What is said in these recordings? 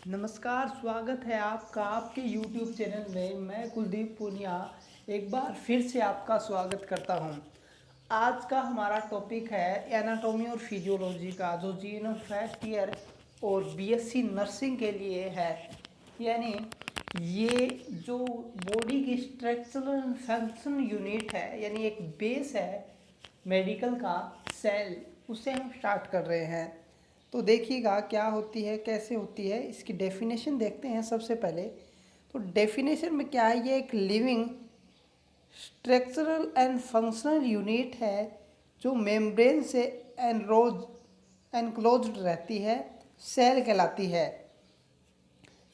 नमस्कार, स्वागत है आपका आपके YouTube चैनल में। मैं कुलदीप पूनिया एक बार फिर से आपका स्वागत करता हूं। आज का हमारा टॉपिक है एनाटॉमी और फिजियोलॉजी का, जो जीनो फर्स्ट ईयर और बीएससी नर्सिंग के लिए है। यानी ये जो बॉडी की स्ट्रक्चरल फंक्शन यूनिट है, यानी एक बेस है मेडिकल का सेल, उसे हम स्टार्ट कर रहे हैं। तो देखिएगा क्या होती है, कैसे होती है, इसकी डेफिनेशन देखते हैं सबसे पहले। तो डेफिनेशन में क्या है, ये एक living structural and functional unit है जो मेम्ब्रेन से एनक्लोज्ड रहती है, सेल कहलाती है।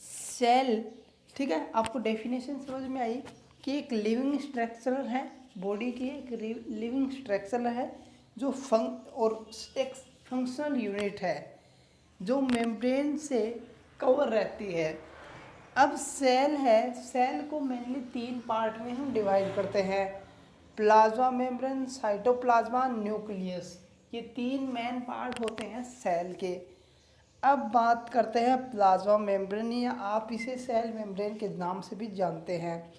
सेल, ठीक है, आपको डेफिनेशन समझ में आई कि एक लिविंग स्ट्रक्चर है, बॉडी की एक लिविंग स्ट्रक्चर है जो और एक फंक्शनल यूनिट है जो मेम्ब्रेन से कवर रहती है। अब सेल है, सेल को मेनली 3 पार्ट में हम डिवाइड करते हैं: प्लाज्मा मेम्ब्रेन, साइटोप्लाज्मा, न्यूक्लियस। ये 3 मेन पार्ट होते हैं सेल के। अब बात करते हैं प्लाज्मा मेम्ब्रेन, या आप इसे सेल मेम्ब्रेन के नाम से भी जानते हैं।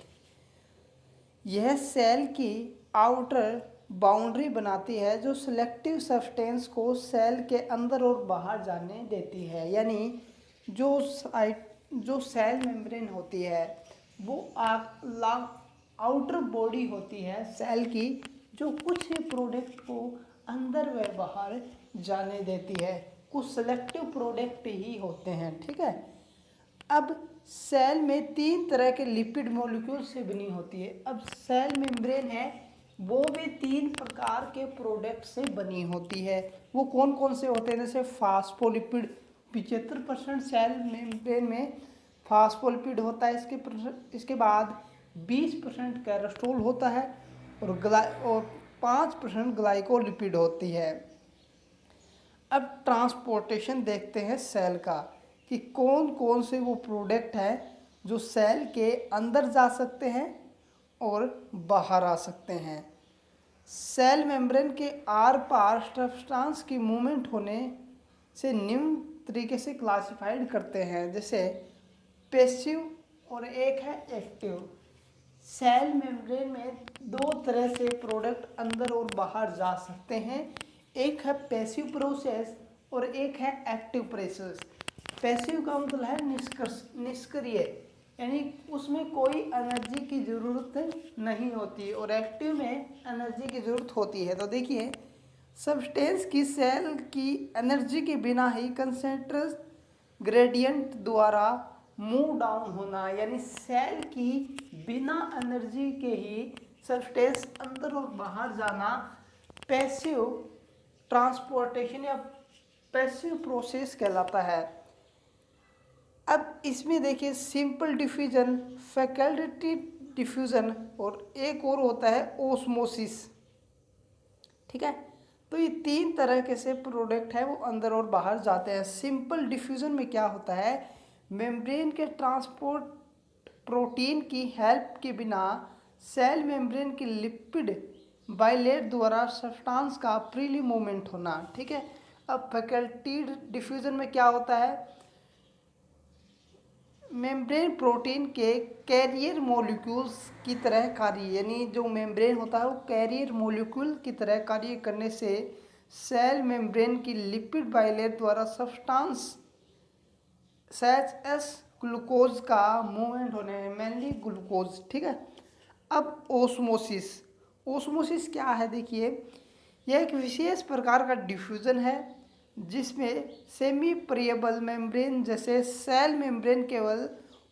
यह सेल की आउटर बाउंड्री बनाती है जो सिलेक्टिव सब्सटेंस को सेल के अंदर और बाहर जाने देती है। यानी जो सेल मेम्ब्रेन होती है वो आउटर बॉडी होती है सेल की, जो कुछ ही प्रोडक्ट को अंदर व बाहर जाने देती है। कुछ सेलेक्टिव प्रोडक्ट ही होते हैं, ठीक है। अब सेल में 3 तरह के लिपिड मॉलिक्यूल से बनी होती है। अब सेल मेम्ब्रेन है वो भी 3 प्रकार के प्रोडक्ट से बनी होती है। वो कौन कौन से होते हैं? जैसे फास्फोलिपिड, 75% सेल मेम्ब्रेन में फास्फोलिपिड होता है। इसके बाद 20% कैल्शियम होता है और 5% ग्लाइकोलिपिड होती है। अब ट्रांसपोर्टेशन देखते हैं सेल का, कि कौन कौन से वो प्रोडक्ट हैं जो सेल के अंदर जा सकते हैं और बाहर आ सकते हैं। सेल मेम्ब्रेन के आर पार सब्सटेंस की मूवमेंट होने से निम्न तरीके से क्लासिफाइड करते हैं, जैसे पैसिव और एक है एक्टिव। सेल मेम्ब्रेन में 2 तरह से प्रोडक्ट अंदर और बाहर जा सकते हैं, एक है पैसिव प्रोसेस और एक है एक्टिव प्रोसेस। पैसिव का मतलब है निष्क्रिय, यानी उसमें कोई एनर्जी की ज़रूरत नहीं होती, और एक्टिव में एनर्जी की ज़रूरत होती है। तो देखिए, सब्सटेंस की सेल की एनर्जी के बिना ही कंसेंट्रेशन ग्रेडियंट द्वारा मूव डाउन होना, यानी सेल की बिना एनर्जी के ही सब्सटेंस अंदर और बाहर जाना पैसिव ट्रांसपोर्टेशन या पैसिव प्रोसेस कहलाता है। अब इसमें देखिए सिंपल डिफ्यूजन, फैकल्टेटिव डिफ्यूजन और एक और होता है ओस्मोसिस, ठीक है। तो ये 3 तरह के से प्रोडक्ट है वो अंदर और बाहर जाते हैं। सिंपल डिफ्यूजन में क्या होता है, मेम्ब्रेन के ट्रांसपोर्ट प्रोटीन की हेल्प के बिना सेल मेम्ब्रेन की लिपिड बाइलेट द्वारा सब्सटेंस का फ्रीली मूवमेंट होना, ठीक है। अब फैकल्टेटिव डिफ्यूजन में क्या होता है, मेम्ब्रेन प्रोटीन के कैरियर मॉलिक्यूल्स की तरह कार्य, यानी जो मेम्ब्रेन होता है वो कैरियर मॉलिक्यूल की तरह कार्य करने से सेल मेम्ब्रेन की लिपिड बाइलेट द्वारा सब्सटेंस सच एस ग्लूकोज का मूवमेंट होने में, मेनली ग्लूकोज, ठीक है। अब ओस्मोसिस, ओस्मोसिस क्या है, देखिए यह एक विशेष प्रकार का डिफ्यूजन है जिसमें सेमी परिएबल मेम्ब्रेन जैसे सेल मेम्ब्रेन केवल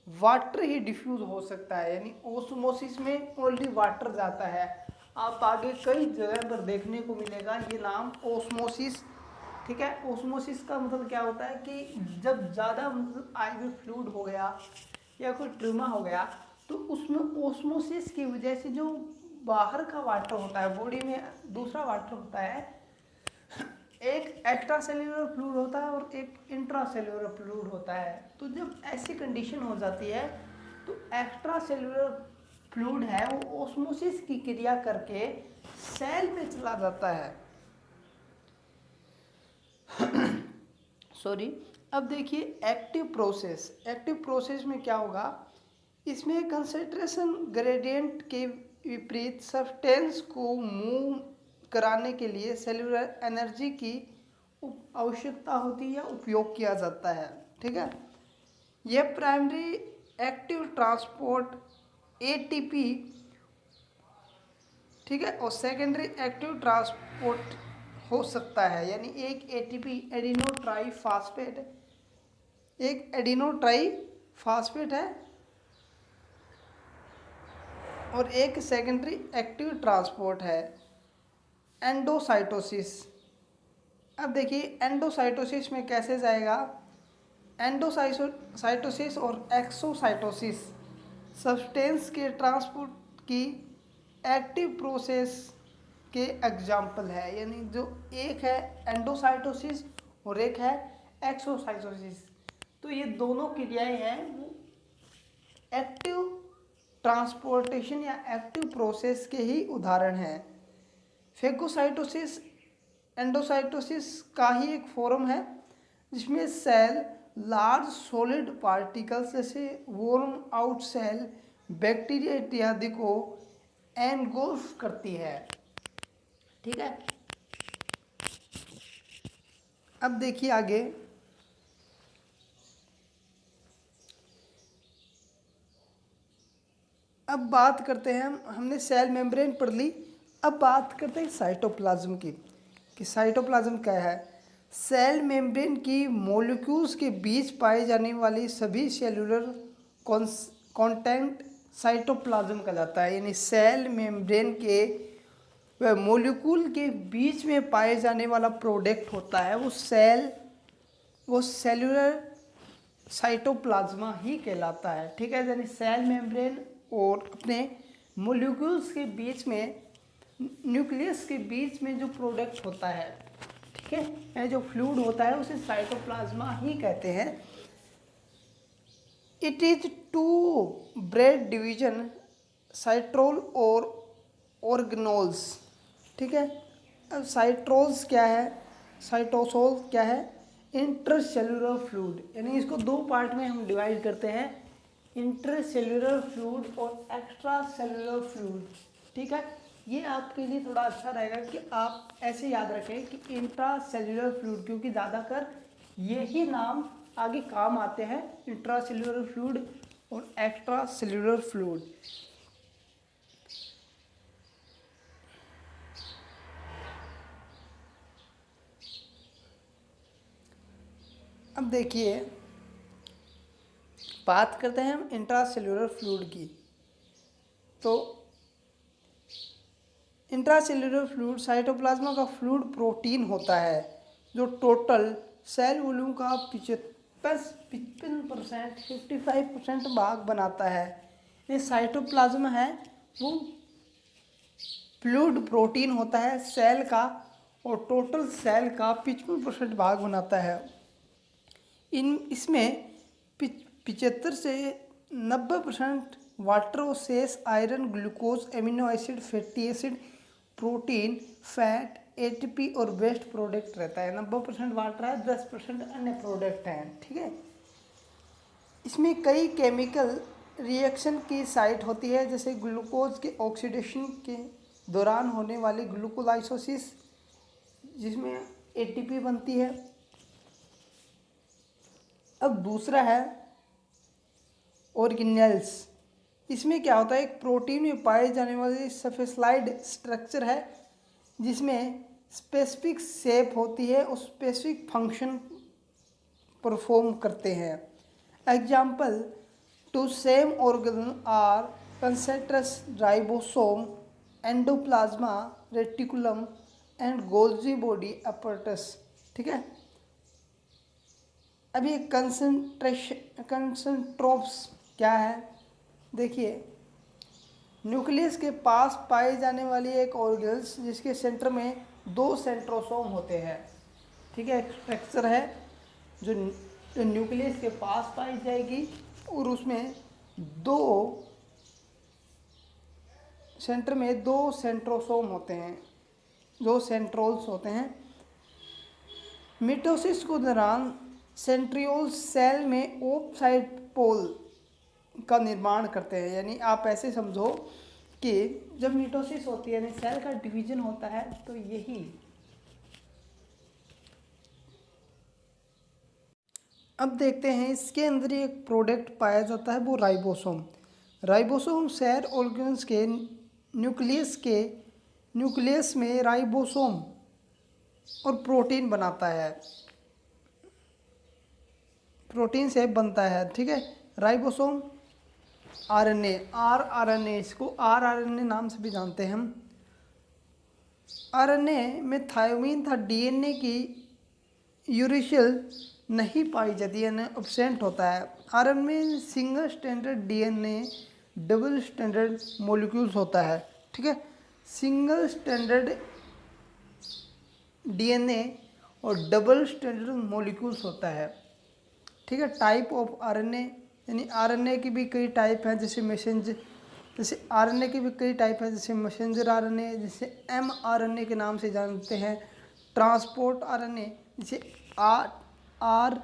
वाटर ही डिफ्यूज हो सकता है। यानी ओस्मोसिस में ओनली वाटर जाता है। आप आगे कई जगह पर देखने को मिलेगा ये नाम ओस्मोसिस, ठीक है। ओस्मोसिस का मतलब क्या होता है कि जब ज़्यादा मतलब आईवी फ्लूइड हो गया या कोई ट्यूमा हो गया तो उसमें ओस्मोसिस की वजह से जो बाहर का वाटर होता है, बॉडी में दूसरा वाटर होता है, एक एक्स्ट्रा सेल्यूलर फ्लूइड होता है और एक इंट्रा सेल्यूलर फ्लूइड होता है। तो जब ऐसी कंडीशन हो जाती है तो एक्स्ट्रा सेल्यूलर फ्लूइड है वो ओस्मोसिस की क्रिया करके सेल में चला जाता है। सॉरी। अब देखिए एक्टिव प्रोसेस में क्या होगा, इसमें कंसंट्रेशन ग्रेडियंट के विपरीत सब्सटेंस को मूव कराने के लिए सेलुलर एनर्जी की आवश्यकता होती है या उपयोग किया जाता है। ठीक है, यह प्राइमरी एक्टिव ट्रांसपोर्ट एटीपी, ठीक है, और सेकेंडरी एक्टिव ट्रांसपोर्ट हो सकता है। यानी एक एटीपी एडिनो ट्राई फास्फेट है और एक सेकेंडरी एक्टिव ट्रांसपोर्ट है एंडोसाइटोसिस। अब देखिए एंडोसाइटोसिस में कैसे जाएगा, एंडोसाइटोसिस और एक्सोसाइटोसिस सब्सटेंस के ट्रांसपोर्ट की एक्टिव प्रोसेस के एग्जाम्पल है। यानी जो एक है एंडोसाइटोसिस और एक है एक्सोसाइटोसिस, तो ये दोनों क्रियाएं हैं वो एक्टिव ट्रांसपोर्टेशन या एक्टिव प्रोसेस के ही उदाहरण हैं। फेगोसाइटोसिस एंडोसाइटोसिस का ही एक फॉर्म है जिसमें सेल लार्ज सॉलिड पार्टिकल्स जैसे वॉर्म आउट सेल बैक्टीरिया इत्यादि को एनगोल्फ करती है। ठीक है, अब देखिए आगे, अब बात करते हैं हमने सेल मेम्ब्रेन पढ़ ली, अब बात करते हैं साइटोप्लाज्म की कि साइटोप्लाज्म क्या है। सेल मेम्ब्रेन की मॉलिक्यूल्स के बीच पाए जाने वाली सभी सेलुलर कंटेंट साइटोप्लाज्म कहलाता है। यानी सेल मेम्ब्रेन के वह मॉलिक्यूल के बीच में पाए जाने वाला प्रोडक्ट होता है वो सेलुलर साइटोप्लाज्मा ही कहलाता है। ठीक है, यानी सेल मेम्ब्रेन और अपने मॉलिक्यूल्स के बीच में, न्यूक्लियस के बीच में जो प्रोडक्ट होता है, ठीक है, जो फ्लूइड होता है उसे साइटोप्लाज्मा ही कहते हैं। It is to bread division cytosol और ऑर्गेनोल्स। ठीक है, अब साइट्रोल्स क्या है, साइटोसोल क्या है, इंटरसेल्युलर फ्लूइड। यानी इसको दो पार्ट में हम डिवाइड करते हैं, इंटरसेल्युलर फ्लूइड और एक्स्ट्रा सेल्युलर फ्लूइड। ठीक है, ये आपके लिए थोड़ा अच्छा रहेगा कि आप ऐसे याद रखें कि इंट्रासेल्युलर फ्लूइड, क्योंकि ज़्यादातर यही नाम आगे काम आते हैं, इंट्रासेल्युलर फ्लूइड और एक्स्ट्रा सेल्युलर फ्लूइड। अब देखिए बात करते हैं हम इंट्रासेल्युलर फ्लूइड की। तो इंट्रासेल्युलर फ्लूइड साइटोप्लाज्मा का फ्लूइड प्रोटीन होता है जो टोटल सेल वॉल्यूम का 55% 55% भाग बनाता है। ये साइटोप्लाज्मा है वो फ्लूइड प्रोटीन होता है सेल का और टोटल सेल का 55% भाग बनाता है। इसमें 75 से 90% वाटर और शेष iron, glucose, amino acid, fatty acid, protein, fat, ATP और वेस्ट प्रोडक्ट रहता है। 90% वाटर है, 10% अन्य प्रोडक्ट हैं। ठीक है, इसमें कई केमिकल रिएक्शन की साइट होती है, जैसे ग्लूकोज के ऑक्सीडेशन के दौरान होने वाली ग्लूकोलाइसिस जिसमें एटीपी बनती है। अब दूसरा है ऑर्गेनेल्स। इसमें क्या होता है, एक प्रोटीन में पाए जाने वाली सफेस्लाइड स्ट्रक्चर है जिसमें स्पेसिफिक शेप होती है और स्पेसिफिक फंक्शन परफॉर्म करते हैं। Example to same organ are कंसेंट्रस, ribosome, endoplasmic, reticulum and Golgi body apparatus. ठीक है, अभी कंसेंट्रोप्स क्या है, देखिए न्यूक्लियस के पास पाई जाने वाली एक ऑर्गेन्स जिसके सेंटर में 2 सेंट्रोसोम होते हैं। ठीक है, एक स्ट्रक्चर है जो न्यूक्लियस के पास पाई जाएगी और उसमें 2 सेंटर में 2 सेंट्रोसोम होते हैं, 2 सेंट्रोल्स होते हैं। मिटोसिस के दौरान सेंट्रियोल सेल में ऑफ साइड पोल का निर्माण करते हैं। यानी आप ऐसे समझो कि जब मिटोसिस होती है, यानी सेल का डिवीजन होता है, तो यही अब देखते हैं इसके अंदर एक प्रोडक्ट पाया जाता है, वो राइबोसोम। राइबोसोम सेल ऑर्गन्स के न्यूक्लियस में राइबोसोम और प्रोटीन बनाता है, प्रोटीन से बनता है, ठीक है। राइबोसोम आरएनए, आरएनए, इसको आरएनए नाम से भी जानते हैं हम। आरएनए में थायोमीन था डीएनए की यूरेशियल नहीं पाई जाती, यानी एब्सेंट होता है। आरएनए में single standard DNA double standard molecules होता है, ठीक है। सिंगल स्टैंडर्ड डीएनए और डबल स्टैंडर्ड मॉलिक्यूल्स होता है, ठीक है। टाइप ऑफ आरएनए, यानी आरएनए की भी कई टाइप हैं, जैसे आरएनए की भी कई टाइप हैं, जैसे मैसेंजर आरएनए, जिसे एमआरएनए के नाम से जानते हैं। ट्रांसपोर्ट आरएनए जिसे आर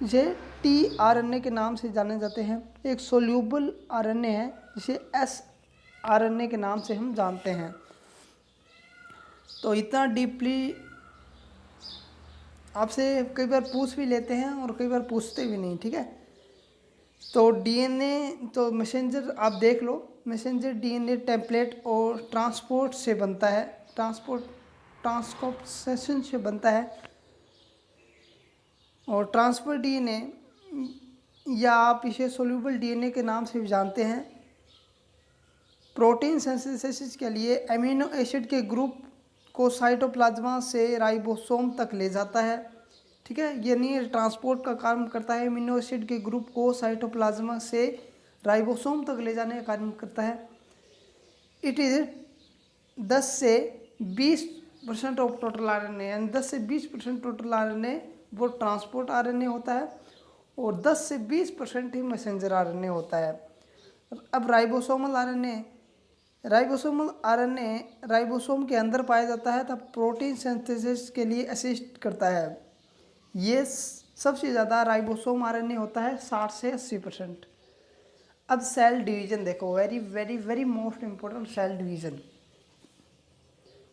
जे टी आरएनए के नाम से जाने जाते हैं। एक सोल्यूबल आरएनए है जिसे एस आरएनए के नाम से हम जानते हैं। तो इतना डीपली आपसे कई बार पूछ भी लेते हैं और कई बार पूछते भी नहीं, ठीक है। तो डीएनए, तो मैसेंजर आप देख लो, मैसेंजर डीएनए टेम्पलेट और ट्रांसपोर्ट से बनता है, ट्रांसक्रिप्शन से बनता है। और ट्रांसफर डीएनए, या आप इसे सोल्यूबल डीएनए के नाम से भी जानते हैं, प्रोटीन सिंथेसिस के लिए एमिनो एसिड के ग्रुप को साइटोप्लाज्मा से राइबोसोम तक ले जाता है, ठीक है। यानी ट्रांसपोर्ट का काम करता है, एमिनो एसिड के ग्रुप को साइटोप्लाज्मा से राइबोसोम तक ले जाने का कार्य करता है। इट इज 10 से 20% ऑफ टोटल आरएनए, यानी 10 से 20% टोटल आरएनए वो ट्रांसपोर्ट आरएनए होता है, और 10 से 20% ही मैसेंजर आरएनए होता है। अब राइबोसोमल आरएनए राइबोसोम के अंदर पाया जाता है, तब प्रोटीन सिंथेसिस के लिए असिस्ट करता है। ये सबसे ज़्यादा राइबोसोम आरएनए होता है, 60 से 80%। अब सेल डिवीजन देखो, very very very most important, cell division,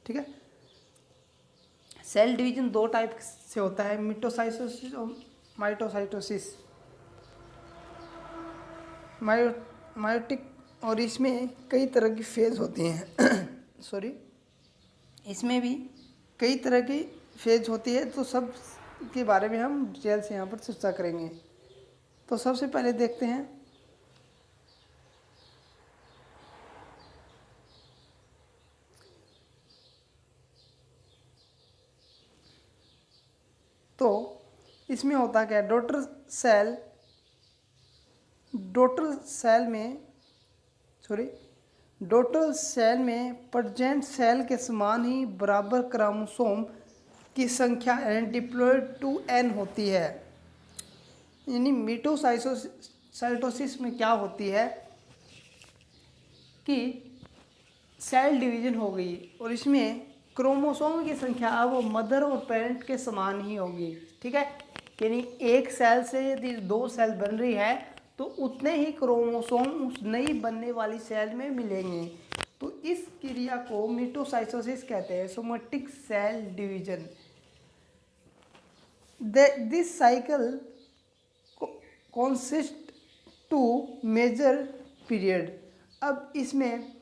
ठीक है। सेल डिवीजन दो टाइप से होता है, मिटोसाइटोसिस और माइटोसाइटोसिस, मायोटिक। और इसमें कई तरह की फेज होती हैं सॉरी, इसमें भी कई तरह की फेज होती है, तो सब के बारे में हम डिटेल से यहाँ पर चर्चा करेंगे। तो सबसे पहले देखते हैं तो इसमें होता क्या है, डॉटर सेल में प्रेजेंट सेल के समान ही बराबर क्रोमोसोम की संख्या n डिप्लॉयड टू n होती है। यानी मिटोसाइटोसिस में क्या होती है कि सेल डिवीजन हो गई, और इसमें क्रोमोसोम की संख्या अब वो मदर और पेरेंट के समान ही होगी, ठीक है। यानी एक सेल से यदि 2 सेल बन रही है, तो उतने ही क्रोमोसोम उस नई बनने वाली सेल में मिलेंगे। तो इस क्रिया को मिटोसाइटोसिस कहते हैं, somatic cell division. This cycle consist to major period. अब इसमें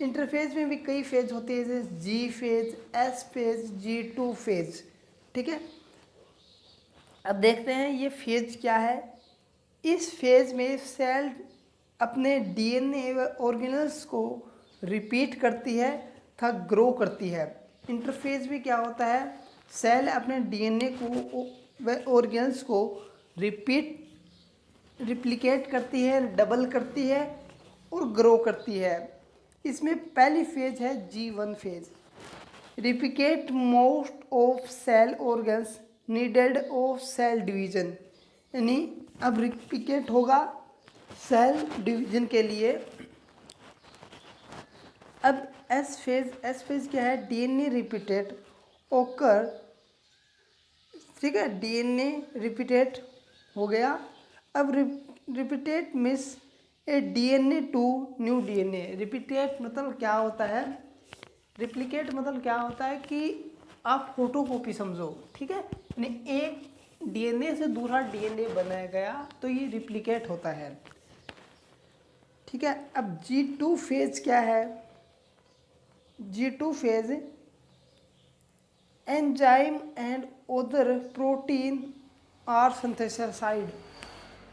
इंटरफेज में भी कई फेज होती है, जैसे G phase, S phase, G2 phase, ठीक है। अब देखते हैं ये फेज क्या है। इस फेज में सेल अपने डीएनए व ऑर्गेनल्स को रिपीट करती है तथा ग्रो करती है। इंटरफेज में क्या होता है, सेल अपने डीएनए को व ऑर्गेनल्स को रिप्लिकेट करती है, डबल करती है और ग्रो करती है। इसमें पहली फेज है G1 phase, replicate most of cell organs needed of cell division. यानी अब रिप्लिकेट होगा सेल डिवीजन के लिए। अब एस फेज क्या है, डीएनए रिपीटेड ओकर ठीक है, डीएनए रिपीटेट हो गया। अब repeated means a DNA to new DNA. Repeated मतलब क्या होता है, रिप्लिकेट मतलब क्या होता है कि आप फोटोकॉपी समझो, ठीक है, यानी एक डीएनए से दूसरा डीएनए बनाया गया तो ये रिप्लिकेट होता है, ठीक है। अब G2 फेज क्या है, G2 phase enzyme and other protein are synthesised,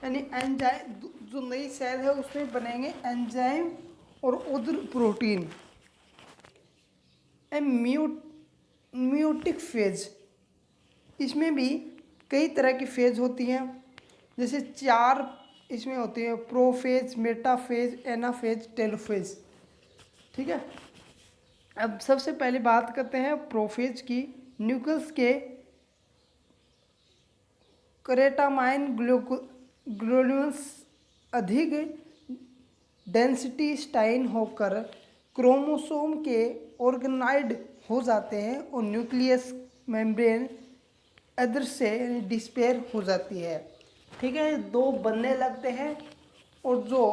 यानी एंजाइम जो नई सेल है उसमें बनेंगे एंजाइम और अदर प्रोटीन। म्यूटिक फेज, इसमें भी कई तरह की फेज होती हैं, जैसे 4 इसमें होती है, प्रोफेज, मेटाफेज, एनाफेज, टेलोफेज, ठीक है। अब सबसे पहले बात करते हैं प्रोफेज की। न्यूक्लियस के करेटामाइन ग्लोन्स अधिक डेंसिटी स्टाइन होकर क्रोमोसोम के ऑर्गेनाइड हो जाते हैं और न्यूक्लियस मेम्ब्रेन अदर से डिस्पेयर हो जाती है, ठीक है। 2 बनने लगते हैं और जो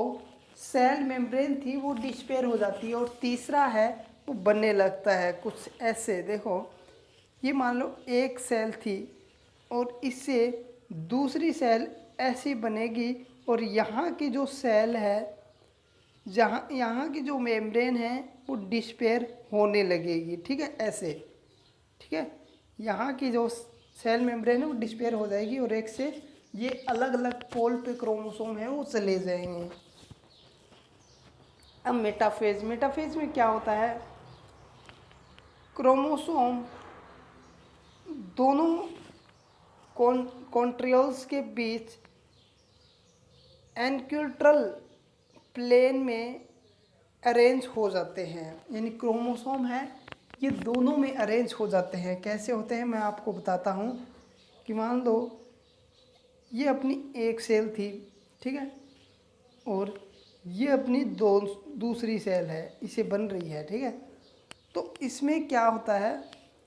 सेल मेम्ब्रेन थी वो डिस्पेयर हो जाती है, और तीसरा है वो बनने लगता है कुछ ऐसे। देखो ये मान लो एक सेल थी और इससे दूसरी सेल ऐसी बनेगी, और यहाँ की जो सेल है, जहाँ यहाँ की जो मेम्ब्रेन है वो डिस्पेयर होने लगेगी, ठीक है, ऐसे, ठीक है। यहाँ की जो सेल मेम्ब्रेन है वो डिस्पेयर हो जाएगी और एक से ये अलग अलग पोल पे क्रोमोसोम है वो चले जाएंगे। अब मेटाफेज, मेटाफेज में क्या होता है, क्रोमोसोम दोनों कॉन्ट्रियोल्स के बीच एनक्यूट्रल प्लेन में अरेंज हो जाते हैं, यानी क्रोमोसोम है ये दोनों में अरेंज हो जाते हैं। कैसे होते हैं मैं आपको बताता हूँ कि मान लो ये अपनी एक सेल थी, ठीक है, और ये अपनी दूसरी सेल है, इसे बन रही है, ठीक है। तो इसमें क्या होता है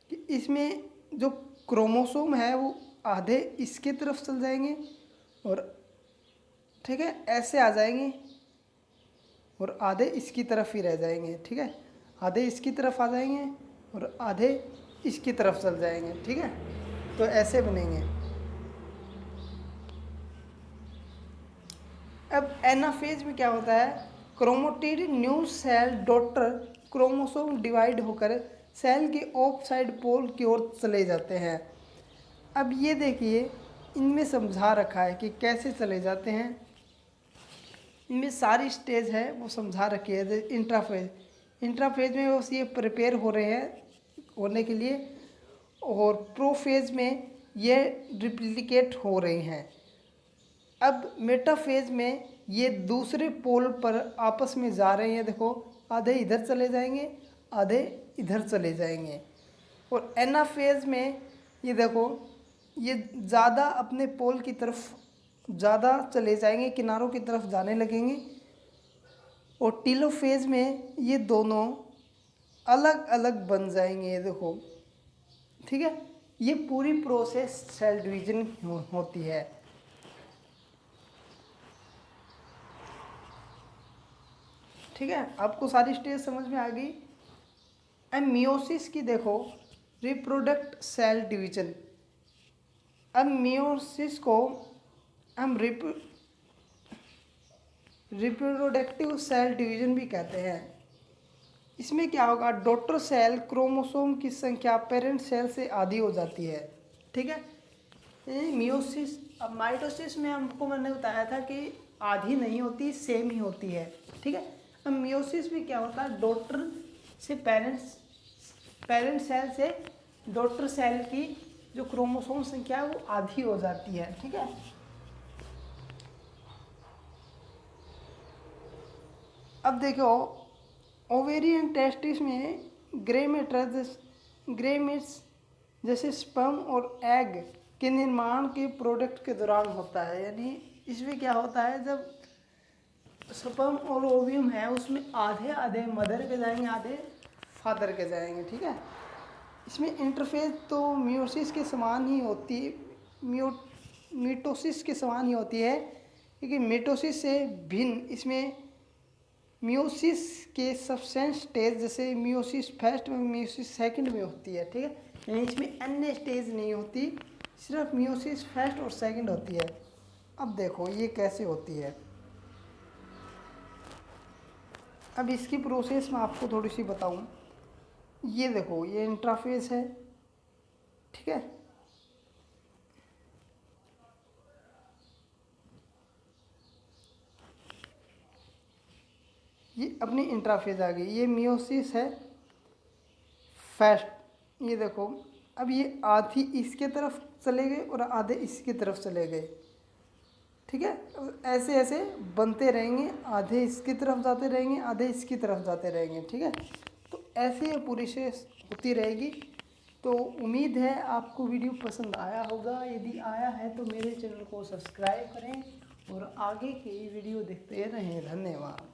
कि इसमें जो क्रोमोसोम है वो आधे इसके तरफ चल जाएंगे और, ठीक है, ऐसे आ जाएंगे, और आधे इसकी तरफ ही रह जाएंगे, ठीक है। आधे इसकी तरफ आ जाएंगे और आधे इसकी तरफ चल जाएंगे, ठीक है, तो ऐसे बनेंगे। अब एनाफेज में क्या होता है, chromatid new cell daughter chromosome divide होकर सेल के ऑफ साइड पोल की ओर चले जाते हैं। अब ये देखिए इनमें समझा रखा है कि कैसे चले जाते हैं, इनमें सारी स्टेज है वो समझा रखी है। इंट्राफेज, इंट्राफेज में बस ये प्रिपेयर हो रहे हैं होने के लिए, और प्रोफेज में ये रिप्लिकेट हो रही हैं। अब मेटाफेज में ये दूसरे पोल पर आपस में जा रहे हैं, देखो आधे इधर चले जाएंगे आधे इधर चले जाएंगे। और एनाफेज में ये देखो ये ज़्यादा अपने पोल की तरफ ज़्यादा चले जाएंगे, किनारों की तरफ जाने लगेंगे। और टीलोफेज में ये दोनों अलग अलग बन जाएंगे, ये देखो, ठीक है। ये पूरी प्रोसेस सेल डिवीजन होती है। ठीक है, आपको सारी स्टेज समझ में आ गई। एंड मियोसिस की देखो, रिप्रोडक्ट सेल डिवीजन। अब मियोसिस को हम रिप्रोडक्टिव सेल डिवीजन भी कहते हैं। इसमें क्या होगा, डॉटर सेल क्रोमोसोम की संख्या पेरेंट सेल से आधी हो जाती है, ठीक है। मियोसिस, अब माइटोसिस में हमको मैंने बताया था कि आधी नहीं होती, सेम ही होती है, ठीक है। अब मियोसिस में क्या होता है, डॉटर से पेरेंट सेल से डॉटर सेल की जो क्रोमोसोम संख्या है वो आधी हो जाती है, ठीक है। अब देखो ओवेरियन टेस्टिस में ग्रेमेट्स जैसे स्पर्म और एग के निर्माण के प्रोडक्ट के दौरान होता है। यानी इसमें क्या होता है, जब स्पर्म और ओवियम है उसमें आधे आधे मदर के जाएंगे आधे फादर के जाएंगे, ठीक है। इसमें इंटरफेस तो मियोसिस के समान ही होती मीटोसिस के समान ही होती है, लेकिन मीटोसिस से भिन्न इसमें मियोसिस के सबसेंट स्टेज जैसे मियोसिस फर्स्ट में मियोसिस सेकंड में होती है, ठीक है। यानी इसमें अन्य स्टेज नहीं होती, सिर्फ मियोसिस फर्स्ट और सेकंड होती है। अब देखो ये कैसे होती है। अब इसकी प्रोसेस मैं आपको थोड़ी सी बताऊं। ये देखो ये इंटरफेस है, ठीक है। ये अपनी इंटरफेस आ गई, ये मियोसिस है फर्स्ट। ये देखो अब ये आधी इसके तरफ चले गए और आधे इसकी तरफ चले गए, ठीक है। ऐसे ऐसे बनते रहेंगे, आधे इसकी तरफ जाते रहेंगे, आधे इसकी तरफ जाते रहेंगे, ठीक है। तो ऐसे ये पूरी से होती रहेगी। तो उम्मीद है आपको वीडियो पसंद आया होगा। यदि आया है तो मेरे चैनल को सब्सक्राइब करें और आगे की वीडियो देखते रहें। धन्यवाद।